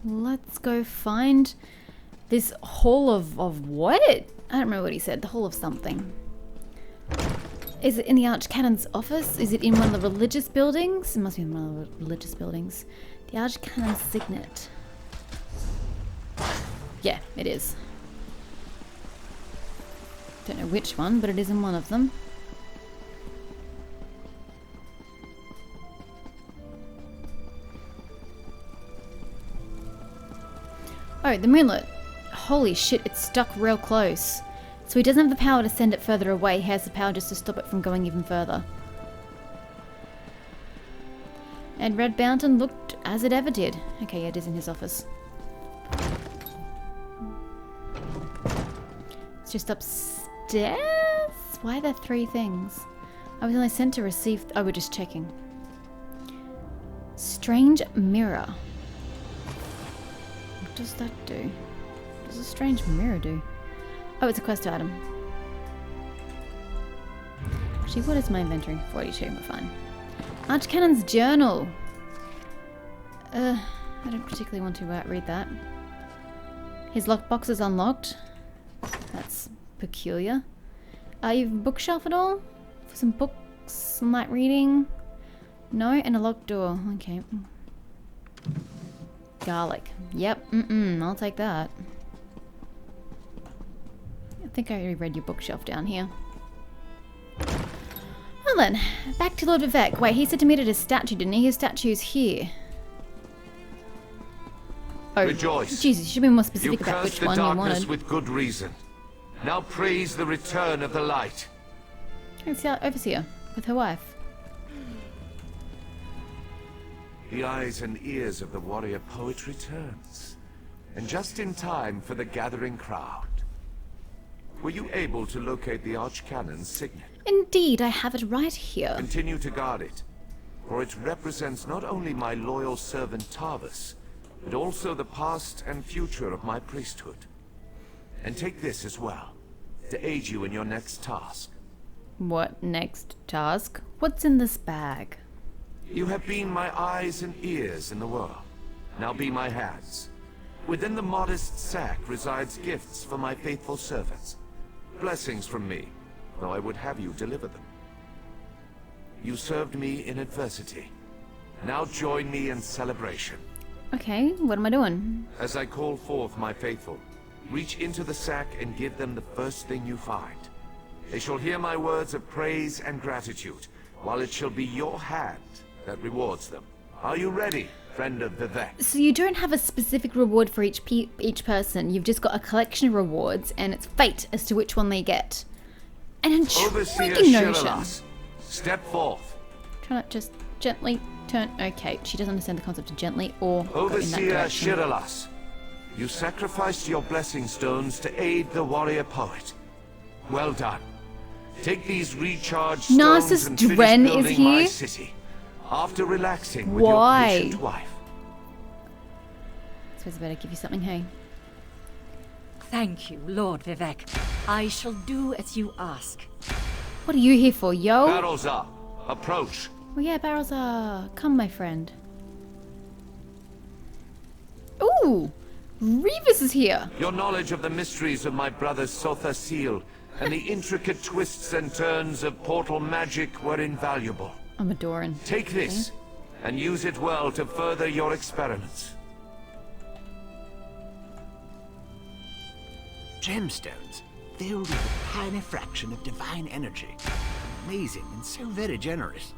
Let's go find this hall of what? I don't remember what he said. The hall of something. Is it in the Archcanon's office? Is it in one of the religious buildings? It must be in one of the religious buildings. The Archcanon's signet. Yeah, it is. Don't know which one, but it is in one of them. Oh, the moonlet. Holy shit, it's stuck real close. So he doesn't have the power to send it further away. He has the power just to stop it from going even further. And Red Mountain looked as it ever did. Okay, yeah, it is in his office. It's just upstairs? Why are there 3 things? I was only sent to receive... Oh, we're just checking. Strange mirror. What does that do? What does a strange mirror do? Oh, it's a quest item. Actually, what is my inventory? 42, we're fine. Archcanon's journal. I don't particularly want to read that. His lockbox is unlocked. That's peculiar. You have a bookshelf at all? For some books, some light reading? No, and a locked door. Okay. Garlic. Yep, I'll take that. I think I already read your bookshelf down here. Well then, back to Lord Vivek. Wait, he said to meet at his statue, didn't he? His statue's here. Oh, rejoice. Jesus, you should be more specific about which one you wanted. You cursed the darkness with good reason. Now praise the return of the light. It's the overseer with her wife. The eyes and ears of the warrior poet returns. And just in time for the gathering crowd. Were you able to locate the Archcanon's signet? Indeed, I have it right here. Continue to guard it, for it represents not only my loyal servant Tarvis, but also the past and future of my priesthood. And take this as well, to aid you in your next task. What next task? What's in this bag? You have been my eyes and ears in the world. Now be my hands. Within the modest sack resides gifts for my faithful servants. Blessings from me, though I would have you deliver them. You served me in adversity. Now join me in celebration. Okay, what am I doing? As I call forth my faithful, reach into the sack and give them the first thing you find. They shall hear my words of praise and gratitude, while it shall be your hand that rewards them. Are you ready, friend of Vivek? So you don't have a specific reward for each person. You've just got a collection of rewards, and it's fate as to which one they get. An intriguing notion. Shiralas, step forth. Try not just gently turn. Okay, she doesn't understand the concept of gently or go in that Overseer direction. Shiralas, you sacrificed your blessing stones to aid the warrior poet. Well done. Take these recharged stones Narcissus and finish Dren is building my here? city. After relaxing with Why? your patient wife. I suppose I better give you something, hey? Thank you, Lord Vivek. I shall do as you ask. What are you here for, yo? Barrels up. Approach. Oh yeah, barrels are... Come, my friend. Ooh! Revis is here! Your knowledge of the mysteries of my brother Sotha Seal and the intricate twists and turns of portal magic were invaluable. I'm adoring. Take this, and use it well to further your experiments. Gemstones, filled with a tiny fraction of divine energy. Amazing and so very generous.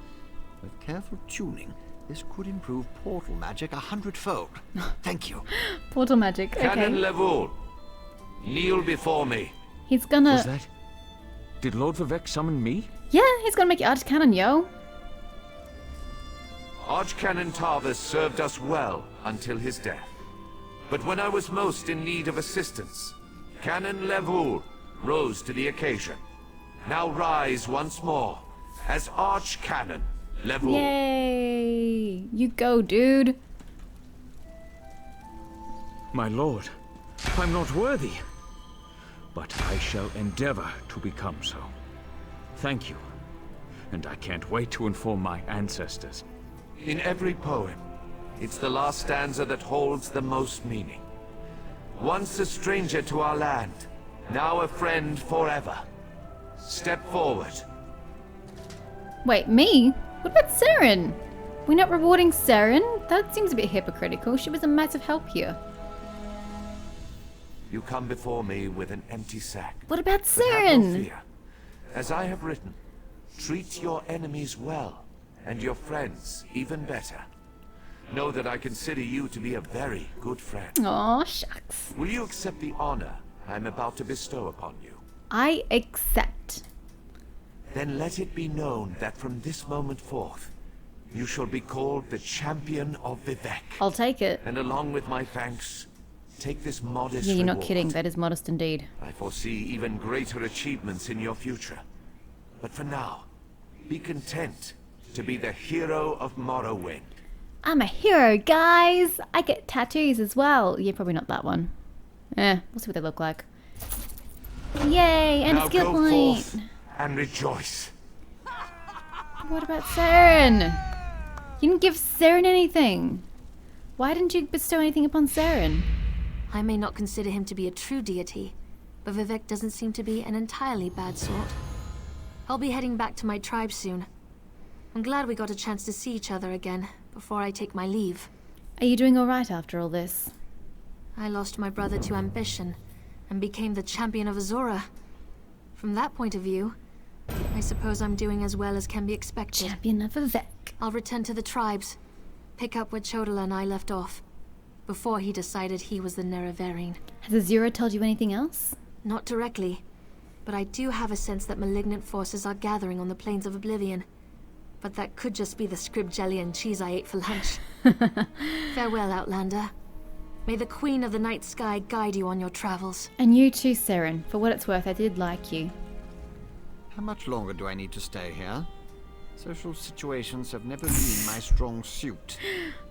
With careful tuning, this could improve portal magic 100-fold. Thank you. Portal magic, Canon okay. Levoul, kneel before me. He's gonna... Was that? Did Lord Vivek summon me? Yeah, he's gonna make you Archcanon, yo. Archcanon Tarvis served us well until his death. But when I was most in need of assistance, Canon Levoul rose to the occasion. Now rise once more as Archcanon Levoul. Yay! You go, dude. My lord, I'm not worthy. But I shall endeavor to become so. Thank you. And I can't wait to inform my ancestors. In every poem, It's the last stanza that holds the most meaning. Once a stranger to our land, now a friend forever. Step forward. Wait, me? What about Saren? We're not rewarding Saren? That seems a bit hypocritical. She was a massive help here. You come before me with an empty sack. What about But have no Saren? fear. As I have written, treat your enemies well, and your friends even better. Know that I consider you to be a very good friend. Aw, shucks. Will you accept the honor I'm about to bestow upon you? I accept. Then let it be known that from this moment forth, you shall be called the Champion of Vivek. I'll take it. And along with my thanks, take this modest Yeah, you're not reward. kidding. That is modest indeed. I foresee even greater achievements in your future. But for now, be content to be the hero of Morrowind. I'm a hero, guys! I get tattoos as well. Yeah, probably not that one. We'll see what they look like. Yay, and Now a skill go point! forth and rejoice. What about Saren? You didn't give Saren anything. Why didn't you bestow anything upon Saren? I may not consider him to be a true deity, but Vivek doesn't seem to be an entirely bad sort. I'll be heading back to my tribe soon. I'm glad we got a chance to see each other again before I take my leave. Are you doing alright after all this? I lost my brother to ambition and became the champion of Azora. From that point of view, I suppose I'm doing as well as can be expected. Champion of Vivek. I'll return to the tribes, pick up where Chodala and I left off, before he decided he was the Nerevarine. Has Azura told you anything else? Not directly, but I do have a sense that malignant forces are gathering on the plains of Oblivion. But that could just be the scrib jelly and cheese I ate for lunch. Farewell, Outlander. May the Queen of the Night Sky guide you on your travels. And you too, Saren. For what it's worth, I did like you. How much longer do I need to stay here? Social situations have never been my strong suit.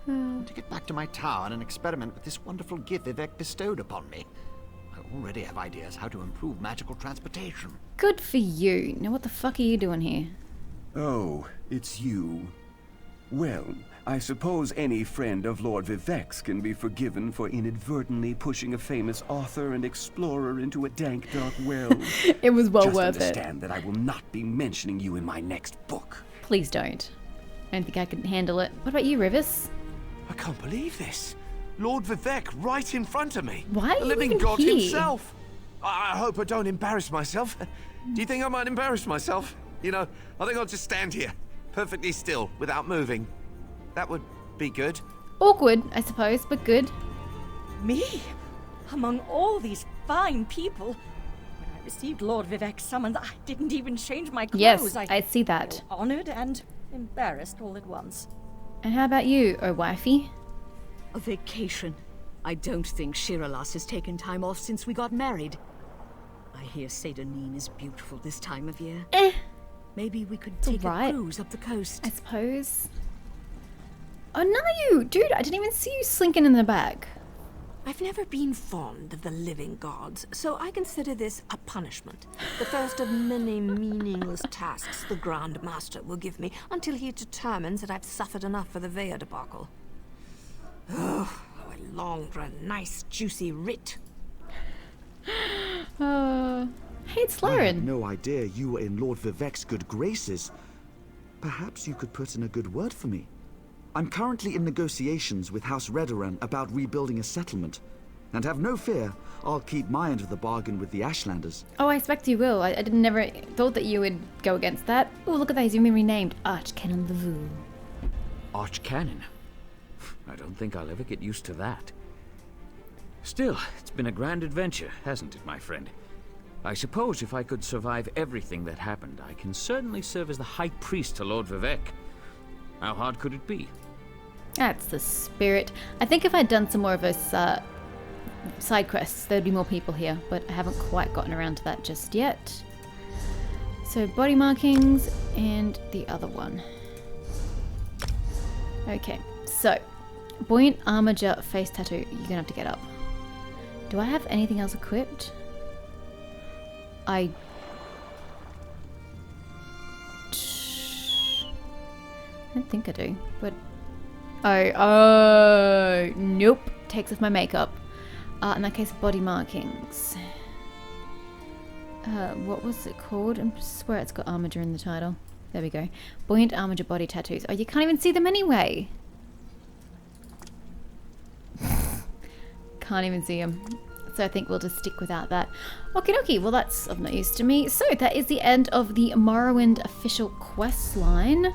To get back to my tower and experiment with this wonderful gift Vivek bestowed upon me. I already have ideas how to improve magical transportation. Good for you. Now what the fuck are you doing here? Oh, it's you. Well, I suppose any friend of Lord Vivek's can be forgiven for inadvertently pushing a famous author and explorer into a dank, dark well. It was well Just worth it. understand that I will not be mentioning you in my next book. Please don't. I don't think I can handle it. What about you, Rivers? I can't believe this. Lord Vivek right in front of me. Why are the you living even god here? himself. I hope I don't embarrass myself. Do you think I might embarrass myself? You know, I think I'll just stand here, perfectly still, without moving. That would be good. Awkward, I suppose, but good. Me? Among all these fine people? When I received Lord Vivek's summons, I didn't even change my clothes. Yes, I see that. feel honored and embarrassed all at once. And how about you, oh wifey? A vacation. I don't think Shiralas has taken time off since we got married. I hear Seydonin is beautiful this time of year. Maybe we could take right. a cruise up the coast. I suppose. Oh no, dude, I didn't even see you slinking in the back. I've never been fond of the living gods, so I consider this a punishment. The first of many meaningless tasks the Grand Master will give me until he determines that I've suffered enough for the Vea debacle. Oh, how I long for a nice, juicy writ. Hey, it's I had Laren. no idea you were in Lord Vivek's good graces. Perhaps you could put in a good word for me. I'm currently in negotiations with House Redoran about rebuilding a settlement. And have no fear, I'll keep my end of the bargain with the Ashlanders. Oh, I expect you will. I never thought that you would go against that. Oh, look at that. He's been renamed Archcanon Lavu. Archcanon? I don't think I'll ever get used to that. Still, it's been a grand adventure, hasn't it, my friend? I suppose if I could survive everything that happened, I can certainly serve as the High Priest to Lord Vivek. How hard could it be? That's the spirit. I think if I'd done some more of those side quests, there'd be more people here, but I haven't quite gotten around to that just yet. So body markings and the other one. Okay, so buoyant armature face tattoo. You're gonna have to get up. Do I have anything else equipped? I don't think I do, but Oh, nope. Takes off my makeup. In that case, body markings. What was it called? I swear it's got armature in the title. There we go. Buoyant armature body tattoos. Oh, you can't even see them anyway. Can't even see them. So I think we'll just stick without that. Okie dokie. Well, that's of no use to me. So that is the end of the Morrowind official quest line.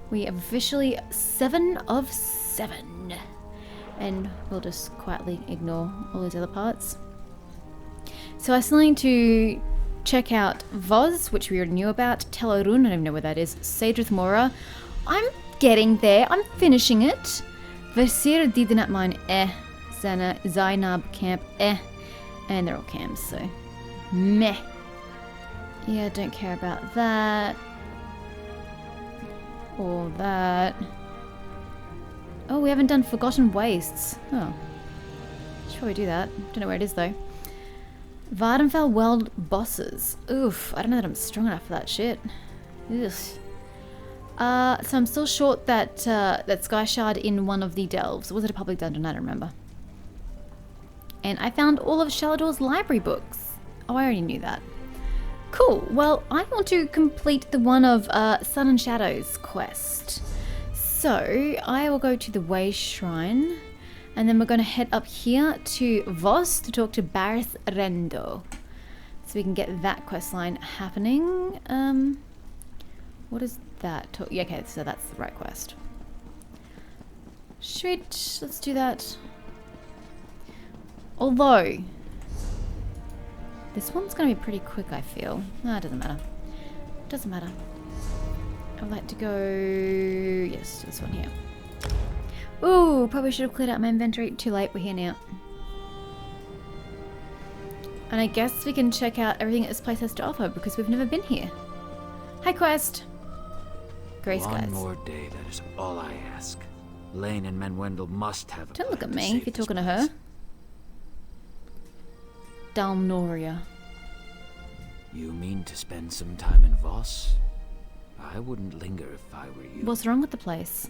We have officially 7 of 7. And we'll just quietly ignore all these other parts. So I still need to check out Voz, which we already knew about. Telorun, I don't even know where that is. Sadrith Mora. I'm getting there. I'm finishing it. Versir Didinat Mine, Zainab Camp, and they're all camps, so meh. Yeah, don't care about that. Or that. Oh, we haven't done Forgotten Wastes. Oh. Should probably do that. Don't know where it is though. Vardenfell World Bosses. Oof, I don't know that I'm strong enough for that shit. Ugh. So I'm still short that that Sky Shard in one of the delves. Was it a public dungeon? I don't remember. And I found all of Shalador's library books. Oh, I already knew that. Cool. Well, I want to complete the one of Sun and Shadows quest. So I will go to the Way Shrine, and then we're going to head up here to Voss to talk to Barris Rendo, so we can get that quest line happening. What is that? Yeah, okay, so that's the right quest. Sweet. Let's do that. Although, this one's going to be pretty quick, I feel. No, it doesn't matter. Doesn't matter. I would like to go... Yes, this one here. Ooh, probably should have cleared out my inventory. Too late, we're here now. And I guess we can check out everything that this place has to offer because we've never been here. Hi, quest. Grey skies. One more day, that is all I ask. Lane and Menwendel must have a Don't look at plan to me save if you're this talking to her. place. Dalnoria. You mean to spend some time in Voss? I wouldn't linger if I were you. What's wrong with the place?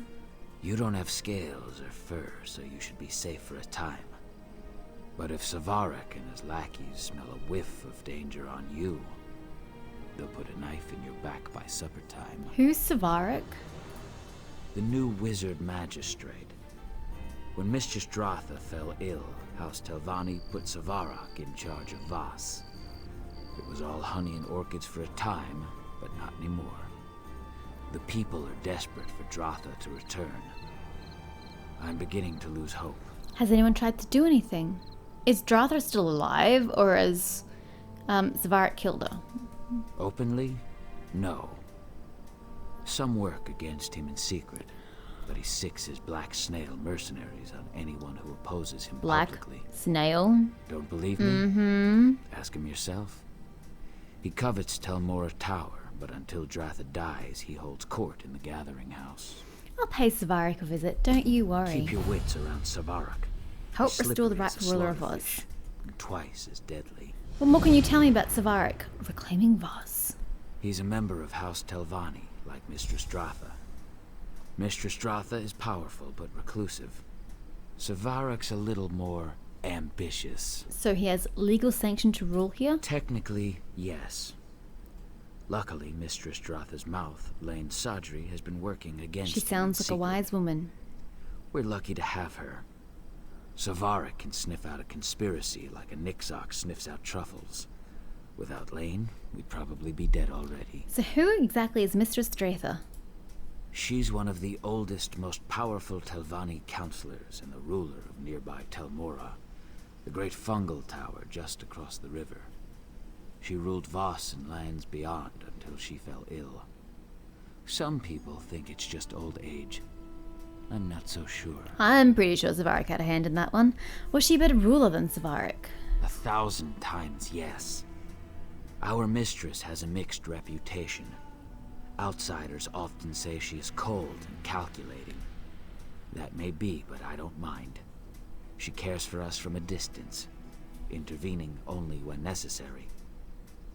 You don't have scales or fur, so you should be safe for a time. But if Savarak and his lackeys smell a whiff of danger on you, they'll put a knife in your back by supper time. Who's Savarak? The new wizard magistrate. When Mistress Dratha fell ill, House Telvanni put Savarak in charge of Voss. It was all honey and orchids for a time, but not anymore. The people are desperate for Dratha to return. I'm beginning to lose hope. Has anyone tried to do anything? Is Dratha still alive, or has Savarak killed her? Openly? No. Some work against him in secret, but he sicks his black snail mercenaries on anyone who opposes him publicly. Black snail? Don't believe me? Mm-hmm. Ask him yourself. He covets Telmora Tower, but until Dratha dies, he holds court in the Gathering House. I'll pay Savarak a visit, don't you worry. Keep your wits around Savarak. Help He's restore the slippery as rightful a ruler of slaughterfish, Voss. and twice as deadly. What more can you tell me about Savarak? Reclaiming Voss. He's a member of House Telvanni, like Mistress Dratha. Mistress Dratha is powerful but reclusive. Savarak's a little more ambitious. So he has legal sanction to rule here? Technically, yes. Luckily, Mistress Dratha's mouth, Lane Sadri, has been working against She him sounds in like a wise woman. We're lucky to have her. Savarak can sniff out a conspiracy like a Nixox sniffs out truffles. Without Lane, we'd probably be dead already. So who exactly is Mistress Dratha? She's one of the oldest, most powerful Telvanni counselors and the ruler of nearby Telmora, the great fungal tower just across the river. She ruled Voss and lands beyond until she fell ill. Some people think it's just old age. I'm not so sure. I'm pretty sure Savarak had a hand in that one. Was she a better ruler than Savarak? 1,000 times yes. Our mistress has a mixed reputation. Outsiders often say she is cold and calculating. That may be, but I don't mind. She cares for us from a distance, intervening only when necessary.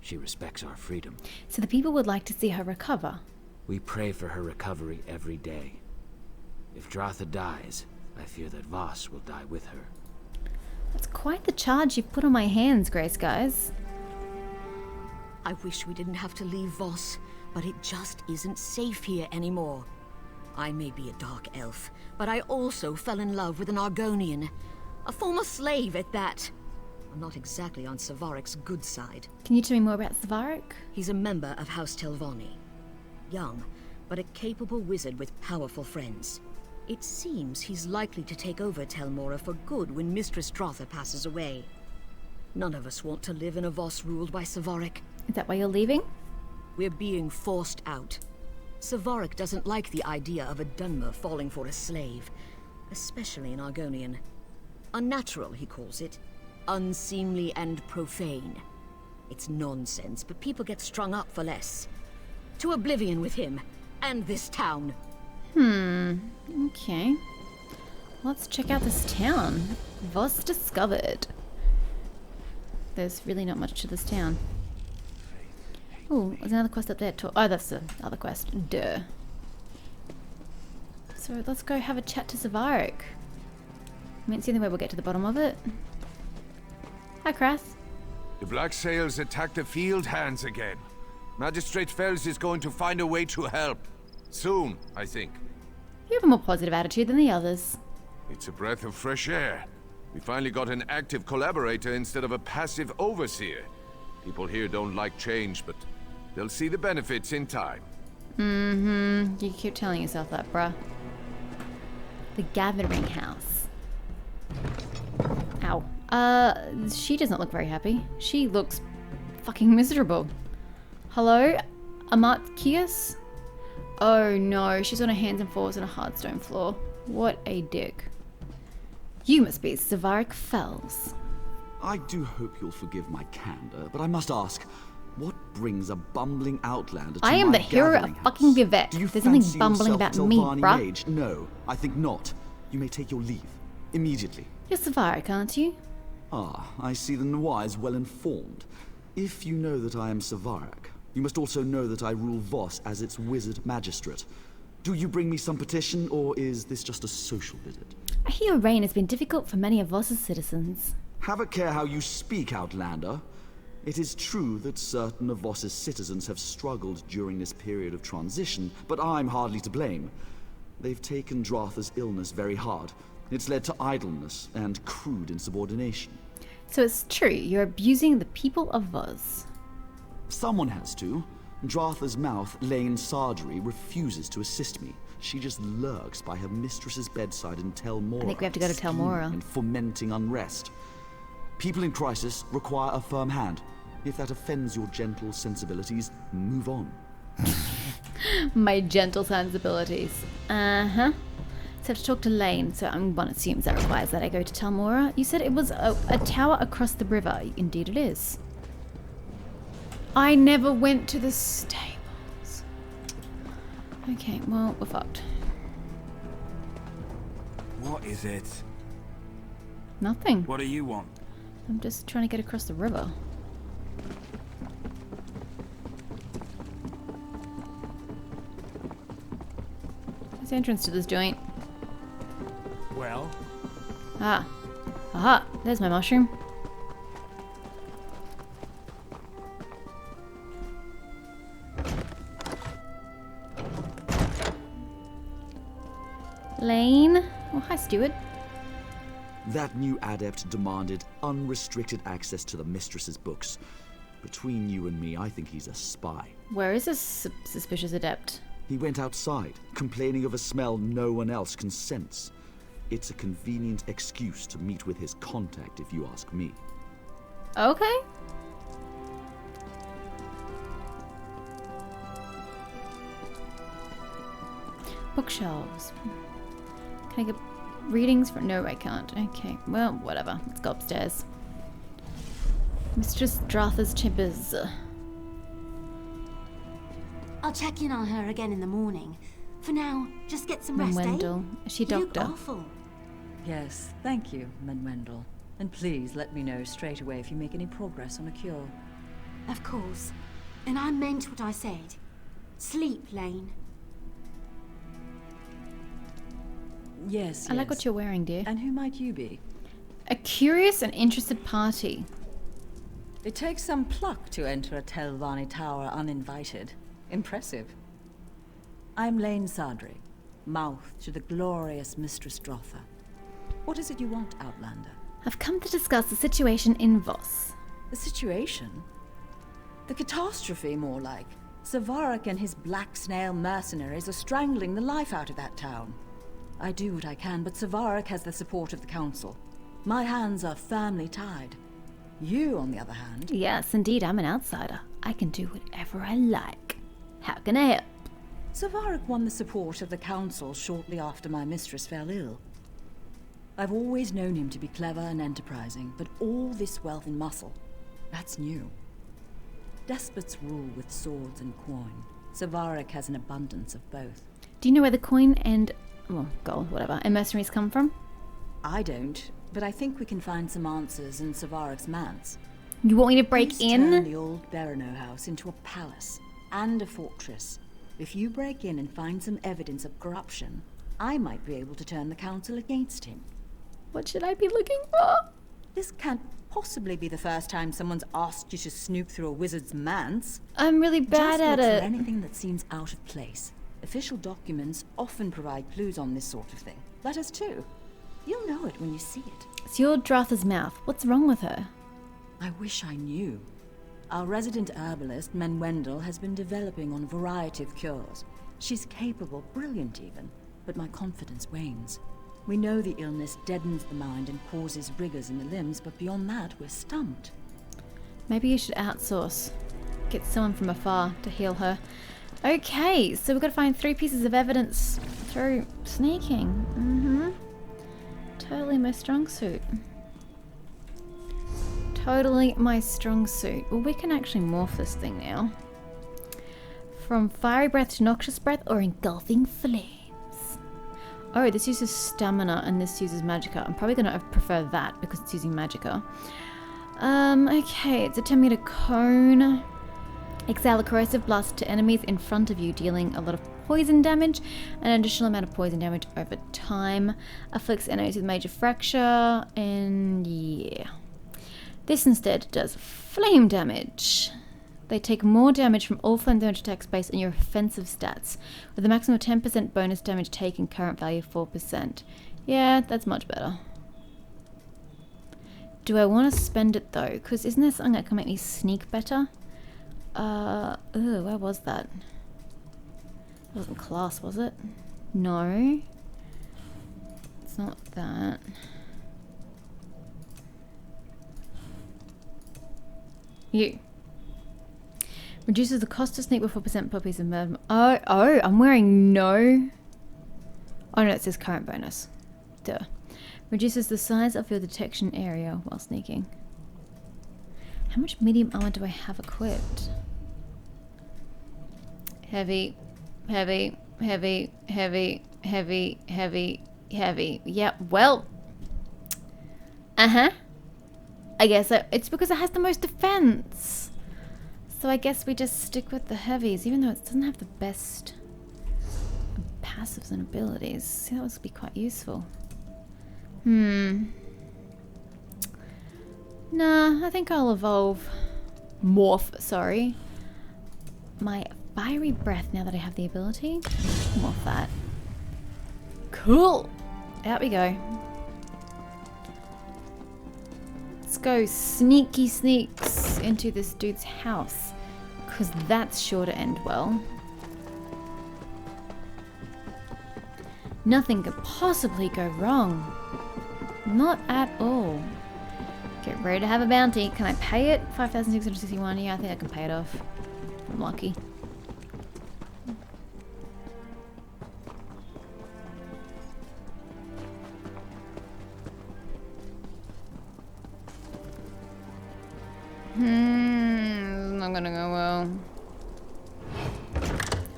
She respects our freedom. So the people would like to see her recover. We pray for her recovery every day. If Dratha dies, I fear that Voss will die with her. That's quite the charge you've put on my hands, Grey Skies. I wish we didn't have to leave Voss, but it just isn't safe here anymore. I may be a dark elf, but I also fell in love with an Argonian. A former slave at that. I'm not exactly on Savarek's good side. Can you tell me more about Savarek? He's a member of House Telvanni. Young, but a capable wizard with powerful friends. It seems he's likely to take over Tel Mora for good when Mistress Dratha passes away. None of us want to live in a Voss ruled by Savarek. Is that why you're leaving? We're being forced out. Savarek doesn't like the idea of a Dunmer falling for a slave, especially an Argonian. Unnatural, he calls it. Unseemly and profane. It's nonsense, but people get strung up for less. To oblivion with him, and this town. Okay. Let's check out this town. Voss discovered. There's really not much to this town. Oh, there's another quest up there. Oh, that's the other quest. Duh. So let's go have a chat to Savarek. I mean, it's the only way we'll get to the bottom of it. Hi, Krath. The Black Sails attacked the field hands again. Magistrate Fels is going to find a way to help. Soon, I think. You have a more positive attitude than the others. It's a breath of fresh air. We finally got an active collaborator instead of a passive overseer. People here don't like change, but they'll see the benefits in time. You keep telling yourself that, bruh. The Gathering House. Ow. She doesn't look very happy. She looks fucking miserable. Hello? Amatkias? Oh no, she's on her hands and paws on a hard stone floor. What a dick. You must be Savarek Fels. I do hope you'll forgive my candor, but I must ask, what brings a bumbling outlander to I am my the hero gathering of fucking house? Vivek. Do you There's nothing fancy bumbling yourself about me, Telvanni bruh. mage? No, I think not. You may take your leave. Immediately. You're Savarek, aren't you? Ah, I see the Noir is well informed. If you know that I am Savarek, you must also know that I rule Voss as its wizard magistrate. Do you bring me some petition, or is this just a social visit? I hear your reign has been difficult for many of Voss's citizens. Have a care how you speak, Outlander. It is true that certain of Voss's citizens have struggled during this period of transition, but I'm hardly to blame. They've taken Dratha's illness very hard. It's led to idleness and crude insubordination. So it's true, you're abusing the people of Voss. Someone has to. Dratha's mouth, Lane Sargery, refuses to assist me. She just lurks by her mistress's bedside in Tel Mora. I think we have to go to Tel Mora. scheming and fomenting unrest. People in crisis require a firm hand. If that offends your gentle sensibilities, move on. My gentle sensibilities. Uh-huh. So I have to talk to Lane, so one assumes that requires that I go to Tel Mora. You said it was a tower across the river. Indeed it is. I never went to the stables. Okay, well, we're fucked. What is it? Nothing. What do you want? I'm just trying to get across the river. There's the entrance to this joint. Well? Ah. Aha, there's my mushroom. Lane. Oh, hi, steward. That new adept demanded unrestricted access to the mistress's books. Between you and me, I think he's a spy. Where is this suspicious adept? He went outside, complaining of a smell no one else can sense. It's a convenient excuse to meet with his contact, if you ask me. Okay. Bookshelves. Can I get readings for... No, I can't. Okay, well, whatever. Let's go upstairs. Mistress Dratha's chambers. I'll check in on her again in the morning. For now, just get some rest, Wendell. Is she You look doctor? awful. Yes, thank you, Manuendel. And please let me know straight away if you make any progress on a cure. Of course. And I meant what I said. Sleep, Lane. Yes, I like what you're wearing, dear. And who might you be? A curious and interested party. It takes some pluck to enter a Telvanni tower uninvited. Impressive. I'm Lane Sadri, mouth to the glorious Mistress Drotha. What is it you want, Outlander? I've come to discuss the situation in Voss. The situation? The catastrophe, more like. Savarak and his black snail mercenaries are strangling the life out of that town. I do what I can, but Savarak has the support of the council. My hands are firmly tied. You, on the other hand... Yes, indeed, I'm an outsider. I can do whatever I like. How can I help? Savarak won the support of the council shortly after my mistress fell ill. I've always known him to be clever and enterprising, but all this wealth and muscle, that's new. Despots rule with swords and coin. Savarak has an abundance of both. Do you know where the coin and, well, gold, whatever, and mercenaries come from? I don't, but I think we can find some answers in Savarak's manse. You want me to break Please in? turn the old Barano house into a palace and a fortress. If you break in and find some evidence of corruption, I might be able to turn the council against him. What should I be looking for? This can't possibly be the first time someone's asked you to snoop through a wizard's manse. I'm really bad Just at look it. for anything that seems out of place. Official documents often provide clues on this sort of thing. Letters too. You'll know it when you see it. It's your Drotha's mouth. What's wrong with her? I wish I knew. Our resident herbalist, Menwendel, has been developing on a variety of cures. She's capable, brilliant even, but my confidence wanes. We know the illness deadens the mind and causes rigors in the limbs, but beyond that, we're stumped. Maybe you should outsource. Get someone from afar to heal her. Okay, so we've got to find 3 pieces of evidence through sneaking. Totally my strong suit. Totally my strong suit. Well, we can actually morph this thing now. From fiery breath to noxious breath or engulfing flames. Oh, this uses stamina and this uses magicka. I'm probably going to prefer that because it's using magicka. Okay, it's a 10-meter cone. Exhale a corrosive blast to enemies in front of you, dealing a lot of poison damage, an additional amount of poison damage over time. Afflicts enemies with major fracture, and yeah. This instead does flame damage. They take more damage from all flame damage attacks based on your offensive stats, with a maximum of 10% bonus damage taken, current value 4%. Yeah, that's much better. Do I want to spend it though? Because isn't there something that can make me sneak better? Where was that? It wasn't class, was it? No. It's not that. You. Reduces the cost to sneak by 4% per piece of movement. Oh, I'm wearing no. Oh no, it says current bonus. Duh. Reduces the size of your detection area while sneaking. How much medium armor do I have equipped? Heavy, heavy, heavy, heavy, heavy, heavy, heavy. Yeah, well. I guess it's because it has the most defense. So I guess we just stick with the heavies, even though it doesn't have the best passives and abilities. See, that would be quite useful. Nah, I think I'll evolve. Morph, sorry. My fiery breath now that I have the ability. Morph that. Cool! Out we go. Let's go sneaky sneaks into this dude's house, because that's sure to end well. Nothing could possibly go wrong. Not at all. Get ready to have a bounty. Can I pay it? 5,661. Yeah, I think I can pay it off. I'm lucky. Not gonna go well.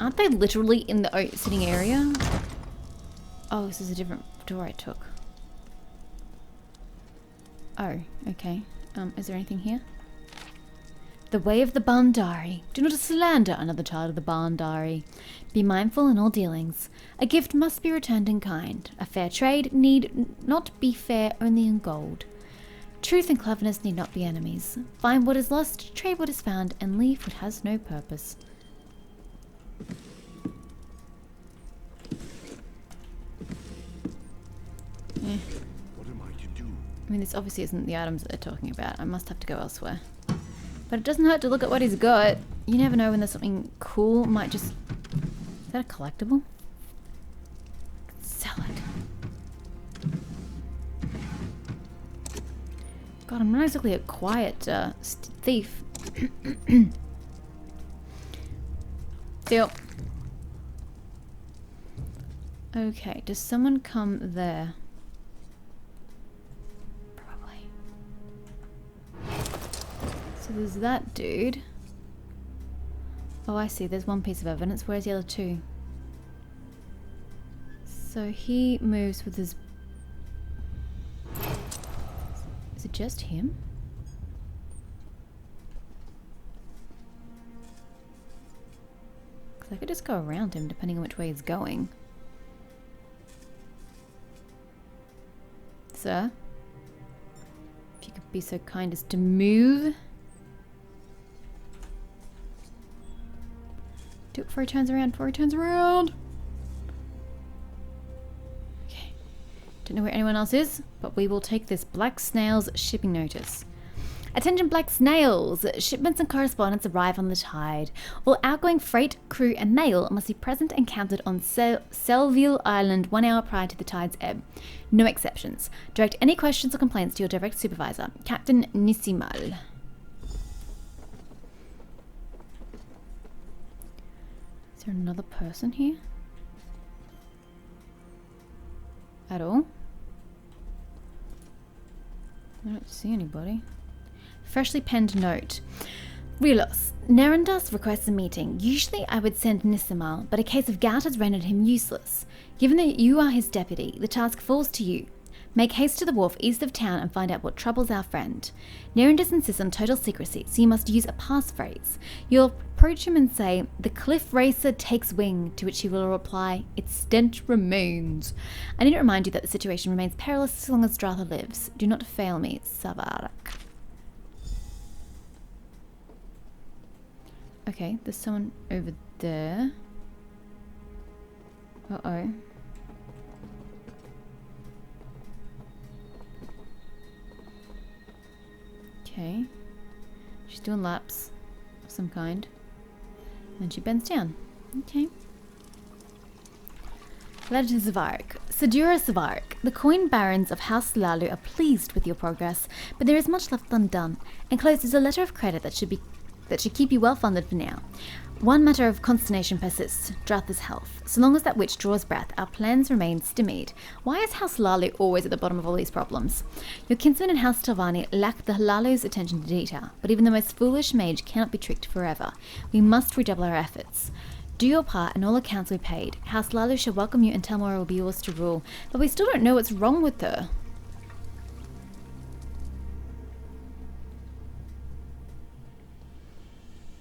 Aren't they literally in the sitting area? Oh, this is a different door I took. Oh, okay. Is there anything here? The way of the Bandari. Do not slander another child of the Bandari. Be mindful in all dealings. A gift must be returned in kind. A fair trade need not be fair only in gold. Truth and cleverness need not be enemies. Find what is lost, trade what is found, and leave what has no purpose. What am I to do? I mean, this obviously isn't the items that they're talking about. I must have to go elsewhere. But it doesn't hurt to look at what he's got. You never know when there's something cool. Might just... Is that a collectible? Sell it. God, I'm not exactly a quiet thief. Deal. Okay, does someone come there? Probably. So there's that dude. Oh, I see. There's one piece of evidence. Where's the other two? So he moves with his... Is it just him? Because I could just go around him depending on which way he's going. Sir? If you could be so kind as to move. Do it before he turns around, Okay. Don't know where anyone else is, but we will take this Black Snail's shipping notice. Attention Black Snails! Shipments and correspondence arrive on the tide. All outgoing freight, crew, and mail must be present and counted on Selville Island 1 hour prior to the tide's ebb. No exceptions. Direct any questions or complaints to your direct supervisor, Captain Nissimal. Is there another person here? At all? I don't see anybody. Freshly penned note. Relos, Nerandas requests a meeting. Usually I would send Nissimal, but a case of gout has rendered him useless. Given that you are his deputy, the task falls to you. Make haste to the wharf east of town and find out what troubles our friend. Nerandas insists on total secrecy, so you must use a passphrase. You'll approach him and say, "The cliff racer takes wing," to which he will reply, "Its stench remains." I need to remind you that the situation remains perilous as long as Dratha lives. Do not fail me, Savarak. Okay, there's someone over there. Uh-oh. Okay. She's doing laps of some kind. And then she bends down. Okay. Letter to Savarik. Sadura Savarik, the coin barons of House Lalu are pleased with your progress, but there is much left undone. Enclosed is a letter of credit that should keep you well funded for now. One matter of consternation persists, Dratha's health. So long as that witch draws breath, our plans remain stymied. Why is House Lalu always at the bottom of all these problems? Your kinsmen in House Talvani lack the Lalu's attention to detail, but even the most foolish mage cannot be tricked forever. We must redouble our efforts. Do your part and all accounts will be paid. House Lalu shall welcome you and Telmora will be yours to rule. But we still don't know what's wrong with her.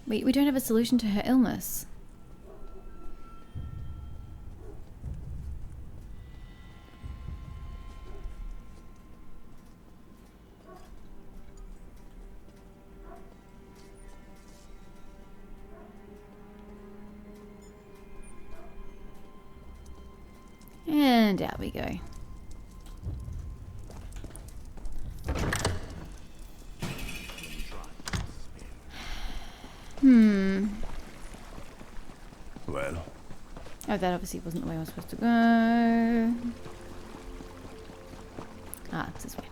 We don't have a solution to her illness. And out we go. Well. Oh, that obviously wasn't the way I was supposed to go. Ah, it's this way.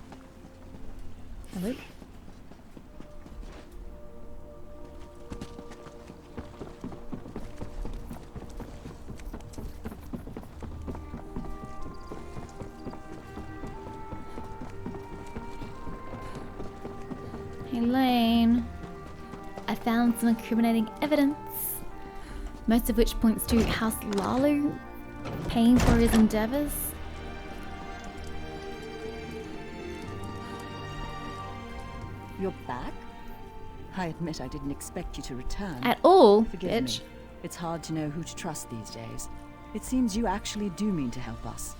Hello? Hey, Lane. I found some incriminating evidence, most of which points to House Lalu paying for his endeavors. You're back? I admit I didn't expect you to return. At all, Forgive bitch. me. It's hard to know who to trust these days. It seems you actually do mean to help us.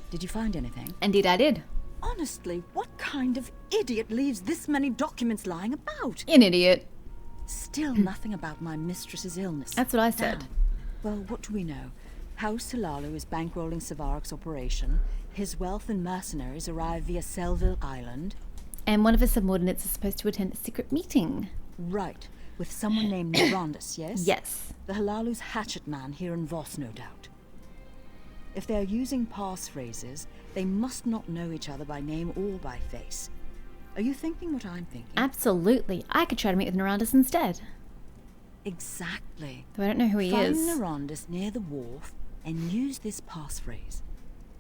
Did you find anything? Indeed I did. Honestly, what kind of idiot leaves this many documents lying about? An idiot. Still nothing about my mistress's illness. That's what I said. Damn. Well, what do we know? House Halalu is bankrolling Savaric's operation. His wealth and mercenaries arrive via Selville Island. And one of his subordinates is supposed to attend a secret meeting. Right, with someone named Mirandus, yes? Yes. The Halalu's hatchet man here in Voss, no doubt. If they're using passphrases, they must not know each other by name or by face. Are you thinking what I'm thinking? Absolutely. I could try to meet with Mirandus instead. Exactly. Though I don't know who he Find is. Mirandus near the wharf and use this passphrase.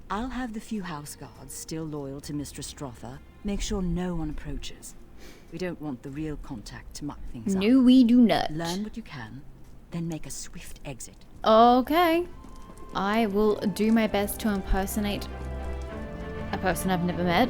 I'll have the few house guards still loyal to Mistress Strother make sure no one approaches. We don't want the real contact to muck things up. No, we do not. Learn what you can, then make a swift exit. Okay. I will do my best to impersonate a person I've never met.